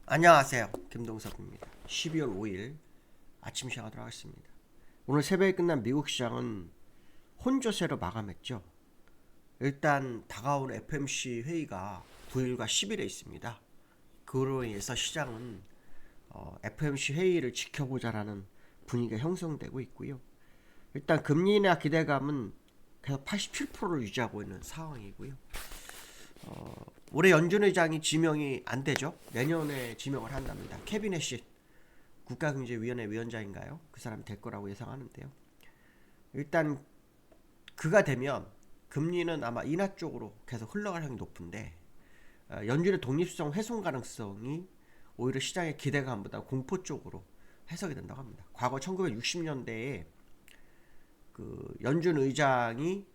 안녕하세요. 김동석입니다. 12월 5일 아침 시작하도록 하겠습니다. 오늘 새벽에 끝난 미국 시장은 혼조세로 마감했죠. 일단 다가온 FOMC 회의가 9일과 10일에 있습니다. 그로 인해서 시장은 FOMC 회의를 지켜보자라는 분위기가 형성되고 있고요. 일단 금리 인하 기대감은 계속 87%를 유지하고 있는 상황이고요. 올해 연준 의장이 지명이 안 되죠. 내년에 지명을 한답니다. 캐비넷이 국가경제위원회 위원장인가요? 그 사람이 될 거라고 예상하는데요. 일단 그가 되면 금리는 아마 인하 쪽으로 계속 흘러갈 확률이 높은데 연준의 독립성 훼손 가능성이 오히려 시장의 기대감보다 공포 쪽으로 해석이 된다고 합니다. 과거 1960년대에 그 연준 의장이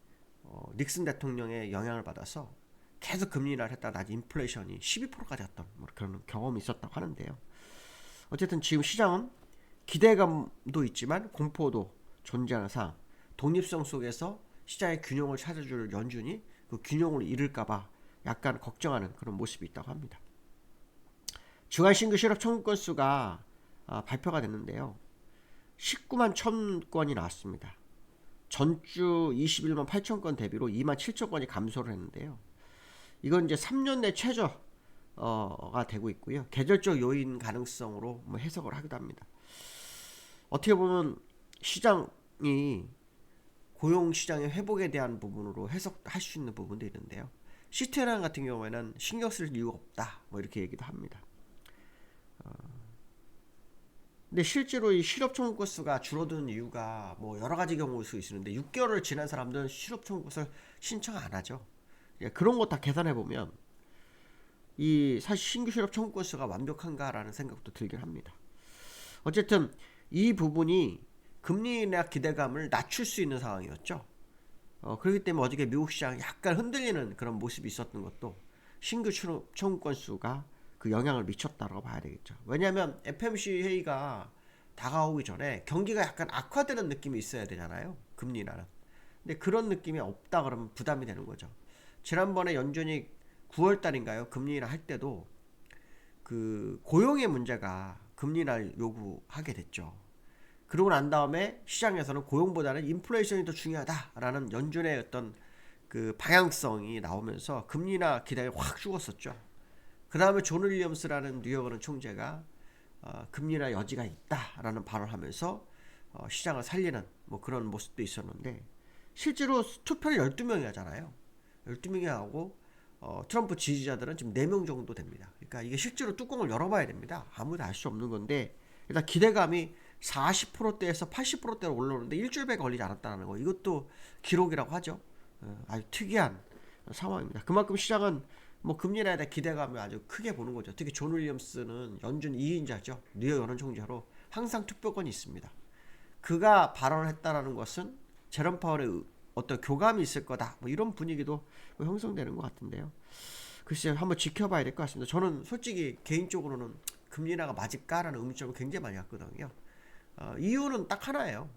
닉슨 대통령의 영향을 받아서 계속 금리 인하를 했다가 나중에 인플레이션이 12%까지 갔던 그런 경험이 있었다고 하는데요. 어쨌든 지금 시장은 기대감도 있지만 공포도 존재하는 상황. 독립성 속에서 시장의 균형을 찾아줄 연준이 그 균형을 잃을까봐 약간 걱정하는 그런 모습이 있다고 합니다. 주간 신규 실업 청구 건수가 발표가 됐는데요. 19만 1천 건이 나왔습니다. 전주 21만 8천 건 대비로 2만 7천 건이 감소를 했는데요. 이건 이제 3년 내 최저가 되고 있고요. 계절적 요인 가능성으로 해석을 하기도 합니다. 어떻게 보면 시장이 고용 시장의 회복에 대한 부분으로 해석할 수 있는 부분도 있는데요. 시트라인 같은 경우에는 신경 쓸 이유가 없다. 이렇게 얘기도 합니다. 근데 실제로 이 실업 청구 건수가 줄어드는 이유가 여러 가지 경우일 수 있는데 6개월을 지난 사람들은 실업 청구 건수를 신청 안 하죠. 그런 거 다 계산해 보면 이 사실 신규 실업 청구 건수가 완벽한가라는 생각도 들긴 합니다. 어쨌든 이 부분이 금리 인하 기대감을 낮출 수 있는 상황이었죠. 그렇기 때문에 어저께 미국 시장 약간 흔들리는 그런 모습이 있었던 것도 신규 실업 청구 건수가 그 영향을 미쳤다고 봐야 되겠죠. 왜냐하면 FOMC 회의가 다가오기 전에 경기가 약간 악화되는 느낌이 있어야 되잖아요. 금리 인하는. 근데 그런 느낌이 없다 그러면 부담이 되는 거죠. 지난번에 연준이 9월 달인가요? 금리 인하 할 때도 그 고용의 문제가 금리 인하를 요구하게 됐죠. 그러고 난 다음에 시장에서는 고용보다는 인플레이션이 더 중요하다라는 연준의 어떤 그 방향성이 나오면서 금리 인하 기대가 확 죽었었죠. 그 다음에 존 윌리엄스라는 뉴욕은 총재가 금리 인하 여지가 있다라는 발언을 하면서 시장을 살리는 그런 모습도 있었는데 실제로 투표를 12명이 하잖아요. 12명이 하고 트럼프 지지자들은 지금 4명 정도 됩니다. 그러니까 이게 실제로 뚜껑을 열어봐야 됩니다. 아무도 알 수 없는 건데 일단 기대감이 40%대에서 80%대로 올라오는데 일주일밖에 걸리지 않았다는 거. 이것도 기록이라고 하죠. 아주 특이한 상황입니다. 그만큼 시장은 금리 인하에 대한 기대감을 아주 크게 보는 거죠. 특히 존 윌리엄스는 연준 2인자죠. 뉴욕 연은 총재로 항상 투표권이 있습니다. 그가 발언을 했다는 것은 제롬 파월의 어떤 교감이 있을 거다. 이런 분위기도 형성되는 것 같은데요. 글쎄요, 한번 지켜봐야 될 것 같습니다. 저는 솔직히 개인적으로는 금리 인하가 맞을까라는 의문점을 굉장히 많이 갖거든요. 이유는 딱 하나예요.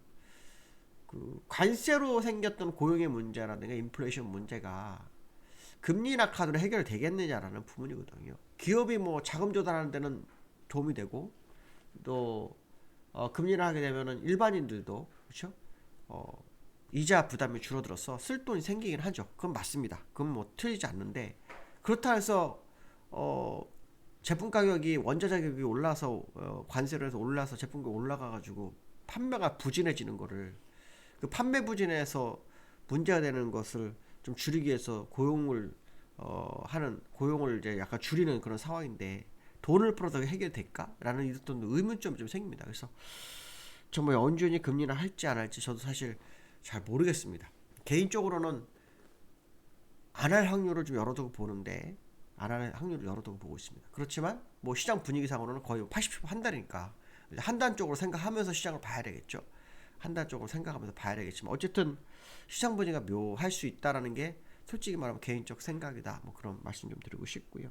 그 관세로 생겼던 고용의 문제라든가 인플레이션 문제가 금리 인하 카드로 해결되겠느냐라는 부분이거든요. 기업이 자금 조달하는 데는 도움이 되고 또 금리 인하 하게 되면은 일반인들도 그렇죠? 이자 부담이 줄어들어서 쓸 돈이 생기긴 하죠. 그건 맞습니다. 그건 틀리지 않는데 그렇다 해서 제품 가격이 원자 가격이 올라서 관세를 해서 올라서 제품 가격이 올라가가지고 판매가 부진해지는 거를 그 판매 부진에서 문제가 되는 것을 좀 줄이기 위해서 고용을 이제 약간 줄이는 그런 상황인데 돈을 풀어서 해결될까라는 어떤 의문점이 좀 생깁니다. 그래서 정말 연준이 금리나 할지 안 할지 저도 사실 잘 모르겠습니다. 개인적으로는 안 할 확률을 좀 열어두고 보는데 안 할 확률을 열어두고 보고 있습니다. 그렇지만 시장 분위기상으로는 거의 80% 한다니까 한단 쪽으로 생각하면서 시장을 봐야 되겠죠. 한단 쪽으로 생각하면서 봐야 되겠지만 어쨌든 시장 분위기가 묘할 수 있다라는 게 솔직히 말하면 개인적 생각이다. 그런 말씀 좀 드리고 싶고요.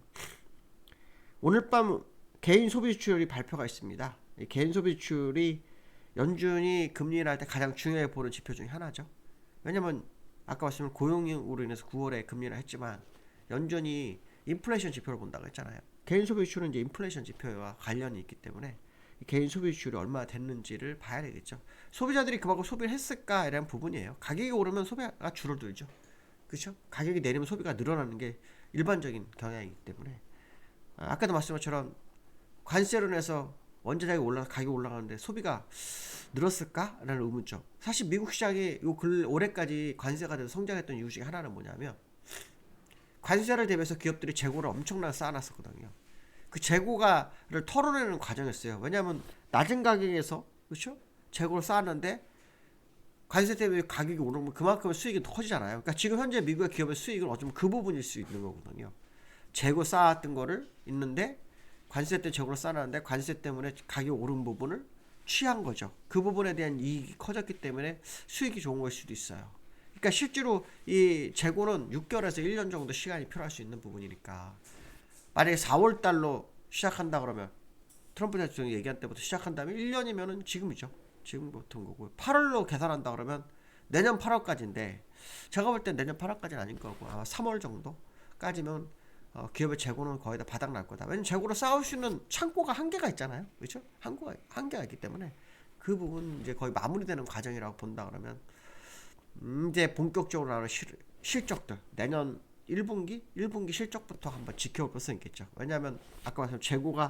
오늘 밤 개인 소비 지출이 발표가 있습니다. 이 개인 소비 지출이 연준이 금리 인하할 때 가장 중요하게 보는 지표 중에 하나죠. 왜냐면 아까 말씀드린 고용으로 인해서 9월에 금리 인하 했지만 연준이 인플레이션 지표를 본다고 했잖아요. 개인 소비 지출은 이제 인플레이션 지표와 관련이 있기 때문에 개인 소비 지출이 얼마나 됐는지를 봐야 되겠죠. 소비자들이 그만큼 소비를 했을까 이런 부분이에요. 가격이 오르면 소비가 줄어들죠. 그렇죠? 가격이 내리면 소비가 늘어나는 게 일반적인 경향이기 때문에 아까도 말씀한 것처럼 관세로 인해서 원자재가 가격이 올라가는데 소비가 늘었을까라는 의문점. 사실 미국 시장이 올해까지 관세가 돼서 성장했던 이유 중에 하나는 뭐냐면 관세를 대비해서 기업들이 재고를 엄청나게 쌓아놨었거든요. 그 재고가를 털어내는 과정이었어요. 왜냐하면 낮은 가격에서 그렇죠? 재고를 쌓았는데 관세 때문에 가격이 오르면 그만큼 수익이 더 커지잖아요. 그러니까 지금 현재 미국의 기업의 수익은 어쩌면 그 부분일 수 있는 거거든요. 재고 쌓았던 거를 있는데 관세 때 재고를 쌓았는데 관세 때문에 가격 오른 부분을 취한 거죠. 그 부분에 대한 이익이 커졌기 때문에 수익이 좋은 걸 수도 있어요. 그러니까 실제로 이 재고는 6개월에서 1년 정도 시간이 필요할 수 있는 부분이니까 만약에 4월 달로 시작한다 그러면 트럼프 대통령이 얘기한 때부터 시작한다면 1년이면은 지금이죠. 지금부터인 거고 8월로 계산한다 그러면 내년 8월까지인데 제가 볼 땐 내년 8월까지는 아닐 거고 아마 3월 정도까지면 기업의 재고는 거의 다 바닥 날 거다. 왜냐면 재고를 쌓을 수 있는 창고가 한계가 있잖아요. 그렇죠? 한계가 있기 때문에 그 부분 이제 거의 마무리되는 과정이라고 본다 그러면 이제 본격적으로 나오는 실적들 내년 1분기 실적부터 한번 지켜볼 필요성이 있겠죠. 왜냐하면 아까 말씀드린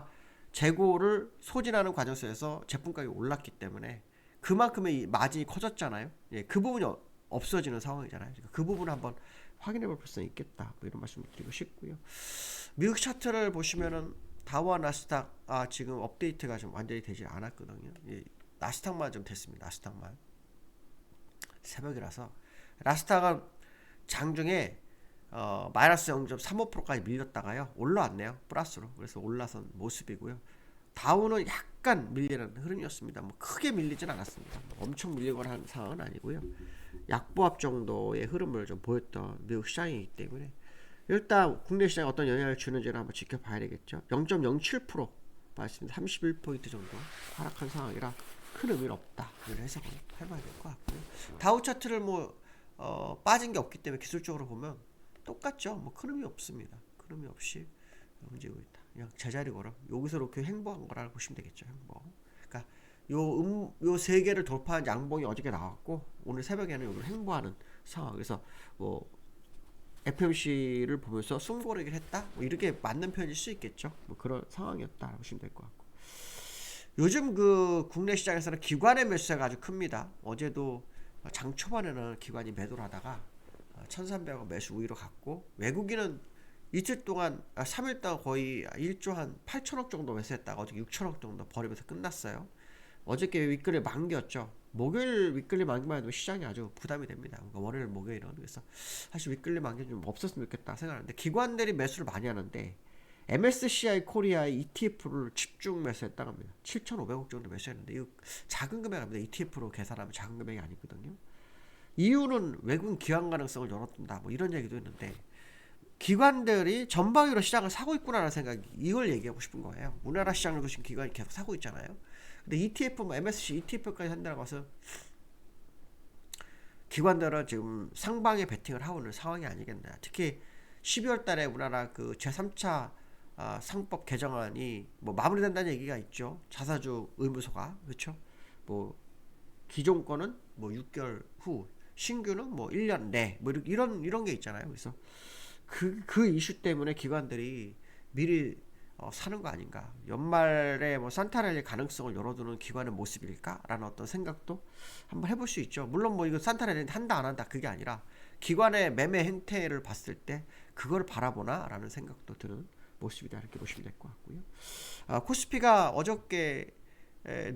재고를 소진하는 과정 속에서 제품 가격이 올랐기 때문에 그만큼의 마진이 커졌잖아요. 예, 그 부분이 없어지는 상황이잖아요. 그 부분을 한번 확인해 볼 필요성이 있겠다. 뭐 이런 말씀을 드리고 싶고요. 미국 차트를 보시면은 다우와 나스닥 지금 업데이트가 좀 완전히 되지 않았거든요. 예, 나스닥만 좀 됐습니다. 나스닥만 새벽이라서 나스닥은 장중에 마이너스 0.35%까지 밀렸다가요 올라왔네요. 플러스로. 그래서 올라선 모습이고요. 다우는 약간 밀리는 흐름이었습니다. 뭐 크게 밀리진 않았습니다. 뭐 엄청 밀리거나 하는 상황은 아니고요. 약보합 정도의 흐름을 좀 보였던 미국 시장이기 때문에 일단 국내 시장에 어떤 영향을 주는지를 한번 지켜봐야 되겠죠. 0.07% 맞습니다. 31포인트 정도 하락한 상황이라 큰 의미는 없다. 이런 해석을 해봐야 될 것 같고요. 다우 차트를 빠진 게 없기 때문에 기술적으로 보면 똑같죠. 뭐 큰 의미 없습니다. 큰 의미 없이 움직이고 있다. 그냥 제자리 걸음. 여기서 이렇게 행보한 거라고 보시면 되겠죠. 행보. 그러니까 요 세 개를 돌파한 양봉이 어저께 나왔고 오늘 새벽에는 여기를 행보하는 상황. 그래서 뭐 FMC를 보면서 숨고르기를 했다. 뭐 이렇게 맞는 표현일 수 있겠죠. 뭐 그런 상황이었다라고 보시면 될 것 같고. 요즘 그 국내 시장에서는 기관의 매수세가 아주 큽니다. 어제도 장 초반에는 기관이 매도를 하다가 1300원 매수 우위로 갔고 외국인은 이틀 동안 3일 동안 거의 1조 한 8천억 정도 매수했다가 어제 6천억 정도 버리면서 끝났어요. 어저께 윗글이 만기였죠. 목요일 윗글리 만기만 해도 시장이 아주 부담이 됩니다. 그러니까 월요일 목요일은 그래서 사실 윗글리 만기 좀 없었으면 좋겠다 생각하는데 기관들이 매수를 많이 하는데 MSCI 코리아의 ETF를 집중 매수했다고 합니다. 7,500억 정도 매수했는데 이거 작은 금액입니다. ETF로 계산하면 작은 금액이 아니거든요. 이유는 외국인 기관 가능성을 열어둔다 뭐 이런 얘기도 있는데 기관들이 전방위로 시장을 사고 있구나라는 생각이 이걸 얘기하고 싶은 거예요. 우리나라 시장을 보신 기관이 계속 사고 있잖아요. 근데 ETF 뭐 MSCI ETF까지 한다고 해서 기관들은 지금 상방에 베팅을 하고 있는 상황이 아니겠나. 특히 12월 달에 우리나라 그 제3차 상법 개정안이 뭐 마무리된다는 얘기가 있죠. 자사주 의무소가 그렇죠. 뭐 기존 거는 뭐 6개월 후, 신규는 뭐 1년 내, 뭐 이런 게 있잖아요. 그래서 그 이슈 때문에 기관들이 미리 사는 거 아닌가. 연말에 뭐 산타랠리 가능성을 열어두는 기관의 모습일까라는 어떤 생각도 한번 해볼 수 있죠. 물론 뭐 이거 산타랠리 한다 안 한다 그게 아니라 기관의 매매 행태를 봤을 때 그걸 바라보나라는 생각도 드는 모습이다 이렇게 보시면 될 것 같고요. 코스피가 어저께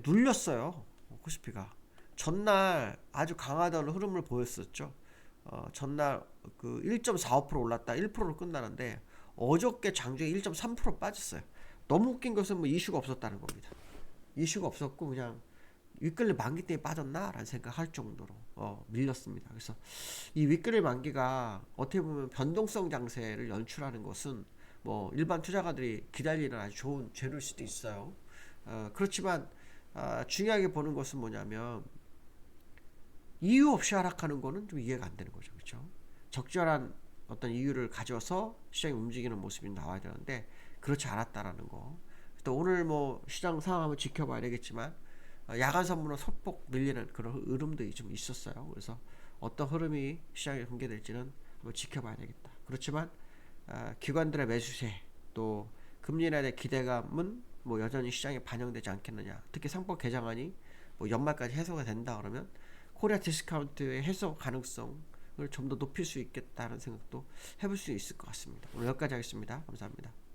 눌렸어요. 코스피가 전날 아주 강하다는 흐름을 보였었죠. 전날 그 1.45% 올랐다 1%로 끝나는데 어저께 장중에 1.3% 빠졌어요. 너무 웃긴 것은 뭐 이슈가 없었다는 겁니다. 이슈가 없었고 그냥 윗글리 만기 때문에 빠졌나라는 생각할 정도로 밀렸습니다. 그래서 이 윗글리 만기가 어떻게 보면 변동성 장세를 연출하는 것은 뭐 일반 투자가들이 기다리는 아주 좋은 재료일 수도 있어요. 그렇지만 중요하게 보는 것은 뭐냐면 이유 없이 하락하는 거는 좀 이해가 안 되는 거죠. 그렇죠? 적절한 어떤 이유를 가져서 시장이 움직이는 모습이 나와야 되는데 그렇지 않았다라는 거. 또 오늘 뭐 시장 상황 한번 지켜봐야 되겠지만 야간 선물로 소폭 밀리는 그런 흐름도 좀 있었어요. 그래서 어떤 흐름이 시장에 공개될지는 한번 지켜봐야 되겠다. 그렇지만 기관들의 매수세 또 금리 인하에 대한 기대감은 뭐 여전히 시장에 반영되지 않겠느냐. 특히 상법 개정안이 뭐 연말까지 해소가 된다 그러면 코리아 디스카운트의 해소 가능성을 좀 더 높일 수 있겠다는 생각도 해볼 수 있을 것 같습니다. 오늘 여기까지 하겠습니다. 감사합니다.